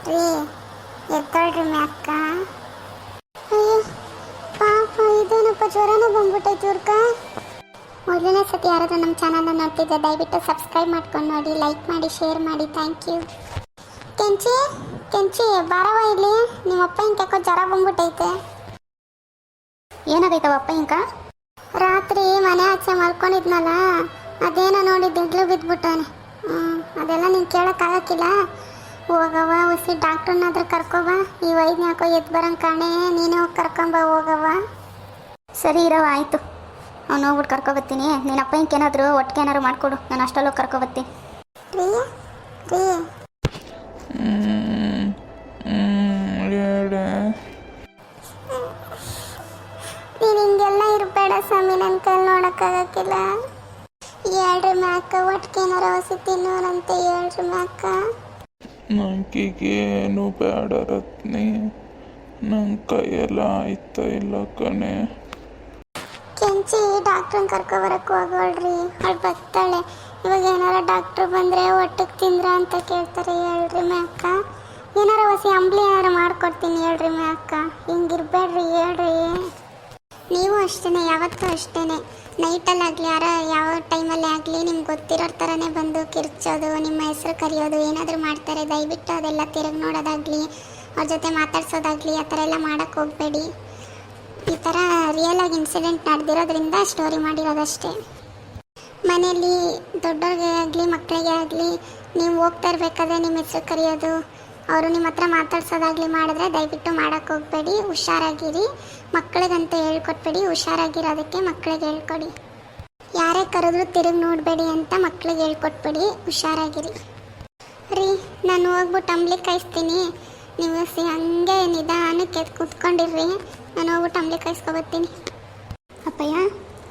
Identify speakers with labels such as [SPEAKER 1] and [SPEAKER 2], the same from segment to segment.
[SPEAKER 1] ರೀ ಎತ್ತಳ್ರಿ ಮ್ಯಾಕ್ಕ. ಅಯ್ಯೋ ಪಾಪ ಇದೇನಪ್ಪ ಜ್ವರನ ಬಂದ್ಬಿಟ್ಟೈತೆ ಇವ್ರಕ. ಮೊದಲನೇ ಸತಿ ಯಾರಾದ್ರೂ ನಮ್ಮ ಚಾನಲ್ನ ನೋಡ್ತಿದ್ದೆ ದಯವಿಟ್ಟು ಸಬ್ಸ್ಕ್ರೈಬ್ ಮಾಡ್ಕೊಂಡು ನೋಡಿ, ಲೈಕ್ ಮಾಡಿ, ಶೇರ್ ಮಾಡಿ. Thank you. ಕೆಂಚಿ ಕೆಂಚಿ ಬಾರವ ಇಲ್ಲಿ. ನಿಮ್ಮ ಅಪ್ಪ ಹಿಂಗೆ ಯಾಕೋ ಜ್ವರ ಬಂದ್ಬಿಟ್ಟೈತೆ.
[SPEAKER 2] ಏನಾಗೈತವ ಅಪ್ಪ ಇಂಕ?
[SPEAKER 1] ರಾತ್ರಿ ಮನೆ ಆಚೆ ಮಲ್ಕೊಂಡಿದ್ನಲ್ಲ, ಅದೇನೋ ನೋಡಿ ದಿಗ್ಲು ಬಿದ್ದುಬಿಟ್ಟಾನೆ. ಅದೆಲ್ಲ ನೀನು ಕೇಳೋಕ್ಕಾಗಕ್ಕಿಲ್ಲ. ಹೋಗವ್ವ ಹುಸಿ ಡಾಕ್ಟ್ರನ್ನಾದ್ರೂ ಕರ್ಕೊಬ. ಈ ವೈದ್ಯ ಯಾಕೋ ಎದ್ದು ಬರಂಗೆ ಕಾಣೆ, ನೀನೇ ಹೋಗಿ ಕರ್ಕೊಂಬ ಹೋಗವ್ವ.
[SPEAKER 2] ಸರಿ ಇರವ, ಆಯಿತು. ಅವ್ನು ಹೋಗ್ಬಿಟ್ಟು ಕರ್ಕೊಬತ್ತೀನಿ. ನೀನು ಅಪ್ಪ ಇಂಕೇನಾದರೂ ಒಟ್ಟಿಗೆ ಏನಾದ್ರು ಮಾಡಿಕೊಡು, ನಾನು ಅಷ್ಟಲ್ಲೋಗಿ ಕರ್ಕೊಬತ್ತೀನಿ.
[SPEAKER 1] ರೀ ರೀ ನೀನು ಹಿಂಗೆಲ್ಲ ಇರಬೇಡ ಸ್ವಾಮಿ, ನನ್ನ ಕೈಲಿ ನೋಡೋಕ್ಕಾಗಕ್ಕಿಲ್ಲ. ಹೇಳ್ರಿ ಮ್ಯಾಕ, ಒಟ್ಟಿಗೆ ಏನಾರ ಹೊಸಿ ತಿನ್ನೋರಂತೆ ಹೇಳ್ರಿ ಮ್ಯಾಕ.
[SPEAKER 3] ನಂಗೀಗೇನು ಬೇಡ ರತ್ನಿ, ನನ್ನ ಕೈಯೆಲ್ಲ ಆಯ್ತಾ ಇಲ್ಲ ಕಣೆ.
[SPEAKER 1] ಕೆಂಚಿ ಡಾಕ್ಟ್ರನ್ನ ಕರ್ಕೊಬರಕ್ಕೆ ಹೋಗೋಳ್ರಿ, ಅವಳು ಬರ್ತಾಳೆ. ಇವಾಗ ಏನಾರ ಡಾಕ್ಟ್ರು ಬಂದರೆ ಒಟ್ಟಿಗೆ ತಿಂದ್ರ ಅಂತ ಕೇಳ್ತಾರೆ. ಹೇಳ್ರಿ ಮ್ಯಾಕ, ಏನಾರ ಹೊಸಿ ಅಂಬ್ಲಿ ಏನಾರ ಮಾಡ್ಕೊಡ್ತೀನಿ ಹೇಳ್ರಿ ಮ್ಯಾಕ. ಹಿಂಗಿರ್ಬೇಡ್ರಿ ಹೇಳ್ರಿ. ನೀವು ಅಷ್ಟೇ, ಯಾವತ್ತೂ ಅಷ್ಟೇ, ನೈಟಲ್ಲಾಗಲಿ ಯಾವ ಟೈಮಲ್ಲೇ ಆಗಲಿ ನಿಮ್ಗೆ ಗೊತ್ತಿರೋರ ಥರನೇ ಬಂದು ಕಿರ್ಚೋದು, ನಿಮ್ಮ ಹೆಸರು ಕರೆಯೋದು ಏನಾದರೂ ಮಾಡ್ತಾರೆ. ದಯವಿಟ್ಟು ಅದೆಲ್ಲ ತಿರುಗಿ ನೋಡೋದಾಗಲಿ, ಅವ್ರ ಜೊತೆ ಮಾತಾಡ್ಸೋದಾಗಲಿ ಆ ಥರ ಎಲ್ಲ ಮಾಡೋಕ್ಕೆ ಹೋಗಬೇಡಿ. ಈ ಥರ ರಿಯಲಾಗಿ ಇನ್ಸಿಡೆಂಟ್ ನಡೆದಿರೋದ್ರಿಂದ ಸ್ಟೋರಿ ಮಾಡಿರೋದಷ್ಟೇ. ಮನೆಯಲ್ಲಿ ದೊಡ್ಡವ್ರಿಗೆ ಆಗಲಿ ಮಕ್ಕಳಿಗೆ ಆಗಲಿ ನೀವು ಹೋಗ್ತಾ ಇರಬೇಕಾದ್ರೆ ನಿಮ್ಮ ಹೆಸರು ಕರೆಯೋದು, ಅವರು ನಿಮ್ಮ ಹತ್ರ ಮಾತಾಡ್ಸೋದಾಗಲಿ ಮಾಡಿದ್ರೆ ದಯವಿಟ್ಟು ಮಾಡೋಕ್ಕೆ ಹೋಗಬೇಡಿ. ಹುಷಾರಾಗಿರಿ. ಮಕ್ಕಳಿಗಂತೂ ಹೇಳ್ಕೊಟ್ಬೇಡಿ, ಹುಷಾರಾಗಿರೋದಕ್ಕೆ ಮಕ್ಕಳಿಗೆ ಹೇಳ್ಕೊಡಿ. ಯಾರೇ ಕರೆದ್ರೂ ತಿರುಗಿ ನೋಡಬೇಡಿ ಅಂತ ಮಕ್ಕಳಿಗೆ ಹೇಳ್ಕೊಟ್ಬೇಡಿ, ಹುಷಾರಾಗಿರಿ. ರೀ ನಾನು ಹೋಗ್ಬಿಟ್ಟು ಅಂಬ್ಲಿ ಕಾಯಿಸ್ತೀನಿ, ನೀವು ಹಂಗೆ ನಿಧಾನಕ್ಕೆ ಕೂತ್ಕೊಂಡಿರ್ರಿ. ನಾನು ಹೋಗ್ಬಿಟ್ಟು ಅಂಬ್ಲಿ ಕಾಯಿಸ್ಕೊಬತ್ತೀನಿ.
[SPEAKER 2] ಅಪ್ಪಯ್ಯ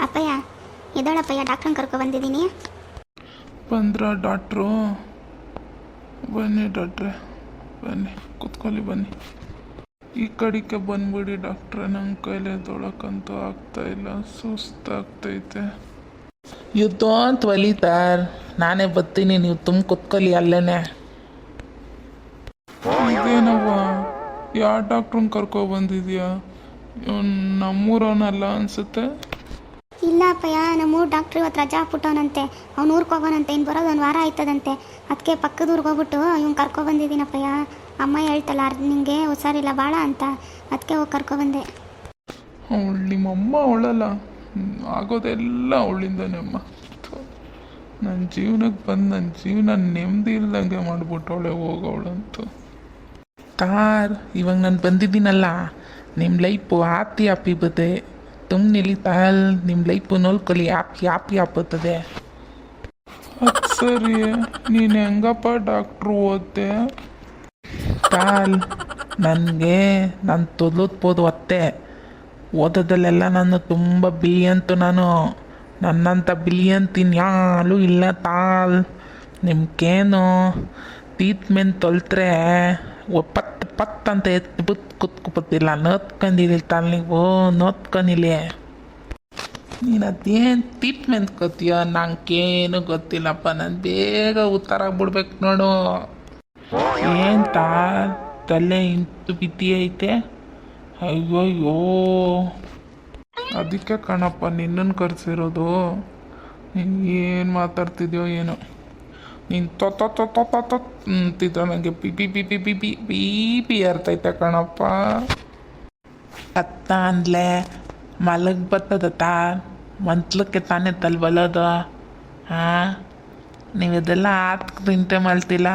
[SPEAKER 2] ಅಪ್ಪಯ್ಯ ಇದೊಳಪ್ಪಯ್ಯ, ಡಾಕ್ಟ್ರನ್ನ ಕರ್ಕೊಬಂದಿದ್ದೀನಿ.
[SPEAKER 3] ಬಂದ್ರ ಡಾಕ್ಟ್ರು? ಬನ್ನಿ ಡಾಕ್ಟ್ರೆ, ಬನ್ನಿ ಕೂತ್ಕೊಳ್ಳಿ, ಬನ್ನಿ ಈ ಕಡೆಗೆ ಬಂದ್ಬಿಡಿ ಡಾಕ್ಟ್ರೆ. ನನ್ನ ಕೈಲಿ ಎದ್ದೊಳಕ್ಕಂತೂ ಆಗ್ತಾಯಿಲ್ಲ, ಸುಸ್ತಾಗ್ತೈತೆ.
[SPEAKER 4] ಯು ಡೋಂಟ್ ವಲಿ ಸರ್, ನಾನೇ ಬರ್ತೀನಿ, ನೀವು ತುಂಬ ಕೂತ್ಕೊಳ್ಳಿ ಅಲ್ಲೇನೆ.
[SPEAKER 3] ಇದೇನವ್ವ, ಯಾವ ಡಾಕ್ಟ್ರನ್ನ ಕರ್ಕೊಬಂದಿದ್ಯಾ? ನಮ್ಮೂರವನಲ್ಲ ಅನ್ಸುತ್ತೆ.
[SPEAKER 2] ಇಲ್ಲ ಅಪ್ಪಯ್ಯ, ನಮ್ಮೂರು ಡಾಕ್ಟ್ರು ಇವತ್ತು ರಜಾ ಹಾಕ್ಬಿಟ್ಟವನಂತೆ. ಅವ್ನು ಊರಿಗೆ ಹೋಗೋನಂತೆ, ಇನ್ನು ಬರೋದು ಒಂದು ವಾರ ಆಯ್ತದಂತೆ. ಅದಕ್ಕೆ ಪಕ್ಕದ ಊರಿಗೆ ಹೋಗ್ಬಿಟ್ಟು ಇವ್ನು ಕರ್ಕೊಬಂದಿದ್ದೀನಪ್ಪಯ್ಯ. ಅಮ್ಮ ಹೇಳ್ತಲ್ಲ ನಿಮಗೆ ಹುಷಾರಿಲ್ಲ ಭಾಳ ಅಂತ, ಅದಕ್ಕೆ ಹೋಗಿ ಕರ್ಕೊಬಂದೆ.
[SPEAKER 3] ಅವಳು ನಿಮ್ಮಮ್ಮ ಅವಳಲ್ಲ, ಆಗೋದೆಲ್ಲ ಅವಳಿಂದನೇ ಅಮ್ಮ. ನನ್ನ ಜೀವನಕ್ಕೆ ಬಂದು ನನ್ನ ಜೀವನ ನೆಮ್ಮದಿ ಇಲ್ದಂಗೆ ಮಾಡಿಬಿಟ್ಟವಳೆ ಹೋಗವಳಂತೂ.
[SPEAKER 4] ತಾರ್ ಇವಾಗ ನಾನು ಬಂದಿದ್ದೀನಲ್ಲ, ನಿಮ್ಮ ಲೈಫು ಹ್ಯಾಪಿ ಹ್ಯಾಪಿ ಬರ್ತದೆ. ತುಮ್ಮನಿಲಿ ತಾಲ್ ನಿಮ್ಮ ಲೈಫು ನೋಡ್ಕೊಳ್ಳಿ, ಹ್ಯಾಪಿ ಹ್ಯಾಪಿ ಆಗ್ಬರ್ತದೆ.
[SPEAKER 3] ಅದು ಸರಿ, ನೀನು ಹೆಂಗಪ್ಪ ಡಾಕ್ಟ್ರು ಓದ್ದೆ?
[SPEAKER 4] ತಾಲ್ ನನಗೆ ನಾನು ತೊದಲೋದ್ಬೋದು ಅತ್ತೆ. ಓದೋದಲ್ಲೆಲ್ಲ ನಾನು ತುಂಬ ಬಿಲಿಯಂತು. ನನ್ನಂಥ ಬಿಲಿಯಂತ್ ಇನ್ಯಾಲೂ ಇಲ್ಲ ತಾಲ್. ನಿಮ್ಗೇನು ಟ್ರೀಟ್ಮೆಂಟ್ ತೊಲ್ತ್ರೆ ಪತ್ ಅಂತ ಎತ್ಬಿಟ್ಟು ಕುತ್ಕೊಬತ್ತಿಲ್ಲ, ನೋದ್ಕೊಂಡಿಲ್ಲ ತಾಲ್. ನೀವು ನೋದ್ಕೊಂಡಿಲ್ಲ. ನೀನು ಅದೇನು ಟ್ರೀಟ್ಮೆಂಟ್ ಗೊತ್ತೀಯ? ನಂಗೇನು ಗೊತ್ತಿಲ್ಲಪ್ಪ. ನಾನು ಬೇಗ ಉತ್ತರ ಬಿಡ್ಬೇಕು ನೋಡು. ಏನು ತಾಲ್ ತಲೆ ಇಂತು ಬಿದ್ದಿ ಐತೆ? ಅಯ್ಯೋಯ್ಯೋ,
[SPEAKER 3] ಅದಕ್ಕೆ ಕಣಪ್ಪ ನಿನ್ನನ್ನು ಕರೆಸಿರೋದು. ನೀನು ಏನು ಮಾತಾಡ್ತಿದ್ಯೋ ಏನೋ. ನೀನು ಅಂತಿದ್ದ ನನಗೆ B B B B B B B B ಇರ್ತೈತೆ ಕಣಪ್ಪ.
[SPEAKER 4] ಅತ್ತ ಅಂದ್ಲೆ ಮಲಗಿ ಬರ್ತದ ತಾಲ್, ಮಂತ್ಲಕ್ಕೆ ತಾನೇ ತಲ್ಬಲ್ಲೋದು. ಹಾಂ, ನೀವು ಇದೆಲ್ಲ 10 ಗಂಟೆ ಮಲ್ತಿಲ್ಲ.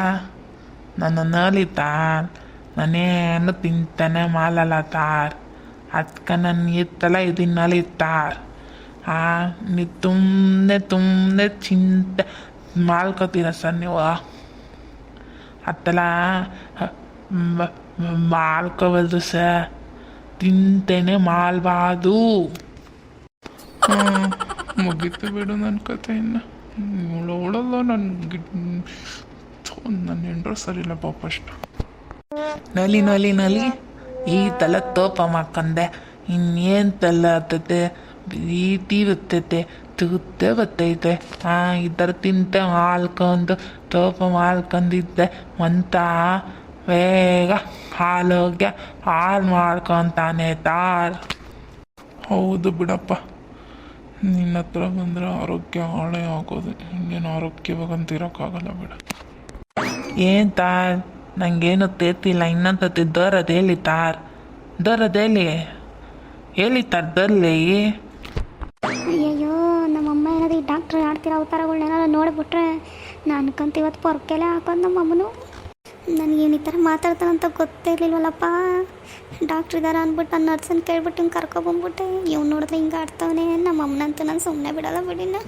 [SPEAKER 4] ನನ್ನ ನಲಿ ತಾರ್, ನಾನೇನು ತಿಂತಾನೆ ಮಾಲಲ್ಲ ತಾರ್. ಅದಕ್ಕೆ ನಾನು ಇತ್ತಲ್ಲ ಇದನ್ನಲ್ಲಿ ತಾರ್. ಹಾಂ, ನೀವು ತುಂಬನೇ ಚಿಂತೆ ಮಾಡ್ಕೋತೀರ ಸರ್ ನೀವು. ಅದೆಲ್ಲ ಮಾಡ್ಕೋಬಲ್ದು ಸರ್, ತಿಂತೇನೆ ಮಾಡಬಾರ್ದು.
[SPEAKER 3] ಮುಗೀತು ಬಿಡು ನನ್ನ ಕತೆ. ಇನ್ನು ಅವಳಲ್ಲ ನನ್ನ ಹೆಂಡ್ರು ಸರಿಲ್ಲ ಪಾಪ ಅಷ್ಟು.
[SPEAKER 4] ನಲಿ ಈ ತಲೆ ತೋಪ ಮಾಡ್ಕೊಂಡೆ. ಇನ್ನೇನು ತಲೆ ಹತ್ತೈತೆ, ಪ್ರೀತಿ ಬರ್ತೈತೆ, ತುತ್ತೆ ಬರ್ತೈತೆ. ಈ ಥರ ತಿಂತೆ ಮಾಡ್ಕೊಂಡು ತೋಪ ಮಾಡ್ಕೊಂಡಿದ್ದೆ ಅಂತ ಬೇಗ ಆರೋಗ್ಯ ಹಾಳು ಮಾಡ್ಕೊತಾನೆ ತಾರ್.
[SPEAKER 3] ಹೌದು ಬಿಡಪ್ಪ, ನಿನ್ನ ಹತ್ರ ಬಂದರೆ ಆರೋಗ್ಯ ಹಾಳೇ ಆಗೋದು. ಇನ್ನೇನು ಆರೋಗ್ಯವಾಗಂತಿರೋಕ್ಕಾಗಲ್ಲ ಬಿಡ.
[SPEAKER 4] ಏನು ತಾರ್, ನನಗೇನು ತೇತಿಲ್ಲ. ಇನ್ನೊಂದು ದರದು ಹೇಳಿ ತಾರ್, ದರದು ಹೇಳಿ ತಾರ್ ದರ್ಲಿ.
[SPEAKER 2] ಅಯ್ಯಯ್ಯೋ, ನಮ್ಮಮ್ಮ ಏನಾದ್ರು ಈ ಡಾಕ್ಟ್ರ್ ಆಡ್ತಿರೋ ಅವತಾರಗಳ್ನೇನಾದ್ರು ನೋಡಿಬಿಟ್ರೆ ನಾನ್ಕಂತ ಇವತ್ತು ಪೊರ್ಕೆಲೆ ಹಾಕೋದು ನಮ್ಮಮ್ಮನು. ನನಗೆ ಇವ್ನು ಈ ಥರ ಮಾತಾಡ್ತಾನಂತ ಗೊತ್ತೇ ಇರಲಿಲ್ವಲ್ಲಪ್ಪ. ಡಾಕ್ಟ್ರ್ ಇದ್ದಾರೆ ಅಂದ್ಬಿಟ್ಟು ನಾನು ನರ್ಸನ್ನು ಕೇಳ್ಬಿಟ್ಟು ಹಿಂಗೆ ಕರ್ಕೊಬಂದ್ಬಿಟ್ಟೆ. ಇವ್ನು ನೋಡಿದ್ರೆ ಹಿಂಗೆ ಆಡ್ತಾವನೆ. ನಮ್ಮಮ್ಮನಂತೂ ನಾನು ಸುಮ್ಮನೆ ಬಿಡಲ್ಲ ಬಿಡಿನ.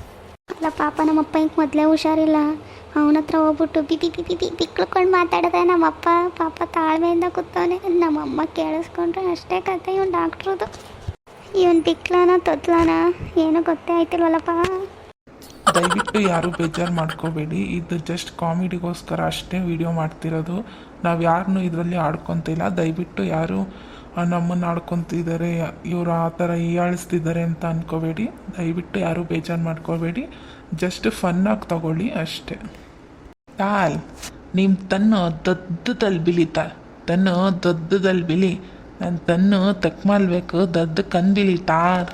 [SPEAKER 2] ಅಲ್ಲ ಪಾಪ, ನಮ್ಮಪ್ಪ ಹಿಂಗೆ ಮೊದಲೇ ಹುಷಾರಿಲ್ಲ. ಅವನ ಹತ್ರ ಹೋಗ್ಬಿಟ್ಟು ಬಿಕ್ಳ್ಕೊಂಡು ಮಾತಾಡಿದೆ ನಮ್ಮಪ್ಪ. ಪಾಪ ತಾಳ್ಮೆಯಿಂದ ಕೂತವನೆ. ನಮ್ಮಮ್ಮ ಕೇಳಿಸ್ಕೊಂಡ್ರೆ ಅಷ್ಟೇ ಕತೆ ಇವ್ನು ಡಾಕ್ಟ್ರದು. ಇವನು ಬಿಕ್ಲಾನ ತೊದ್ಲಾನ ಏನೂ ಗೊತ್ತೇ ಆಯ್ತಿಲ್ವಲ್ಲಪ್ಪ.
[SPEAKER 3] ದಯವಿಟ್ಟು ಯಾರೂ ಬೇಜಾರು ಮಾಡ್ಕೋಬೇಡಿ. ಇದು ಜಸ್ಟ್ ಕಾಮಿಡಿಗೋಸ್ಕರ ಅಷ್ಟೇ ವಿಡಿಯೋ ಮಾಡ್ತಿರೋದು. ನಾವು ಯಾರನ್ನೂ ಇದರಲ್ಲಿ ಆಡ್ಕೊತಿಲ್ಲ. ದಯವಿಟ್ಟು ಯಾರು ನಮ್ಮನ್ನು ಆಡ್ಕೊತಿದ್ದಾರೆ, ಇವರು ಆ ಥರ ಹೀಯಾಳಿಸ್ತಿದ್ದಾರೆ ಅಂತ ಅಂದ್ಕೋಬೇಡಿ. ದಯವಿಟ್ಟು ಯಾರೂ ಬೇಜಾರು ಮಾಡ್ಕೋಬೇಡಿ. ಜಸ್ಟ್ ಫನ್ನಾಗಿ ತಗೊಳ್ಳಿ ಅಷ್ಟೇ.
[SPEAKER 4] ತಾಲ್ ನಿಮ್ಮ ತನ್ನು ದೊಡ್ಡದಲ್ಲಿ ಬಿಲಿ ತಾಲ್, ತನ್ನು ದೊಡ್ಡದಲ್ಲಿ ಬಿಲಿ. ನನ್ನ ತನ್ನು ತಕ್ಮಾಲ್ಬೇಕು, ದೊಡ್ಡ ಕಂದಿಲಿ ತಾರ್.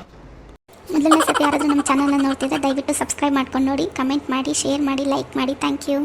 [SPEAKER 2] ಮೊದಲನೇ ಸತಿ ಯಾರಾದರೂ ನಮ್ಮ ಚಾನಲ್ನ ನೋಡ್ತಿದ್ರೆ ದಯವಿಟ್ಟು ಸಬ್ಸ್ಕ್ರೈಬ್ ಮಾಡ್ಕೊಂಡು ನೋಡಿ, ಕಮೆಂಟ್ ಮಾಡಿ, ಶೇರ್ ಮಾಡಿ, ಲೈಕ್ ಮಾಡಿ. Thank you.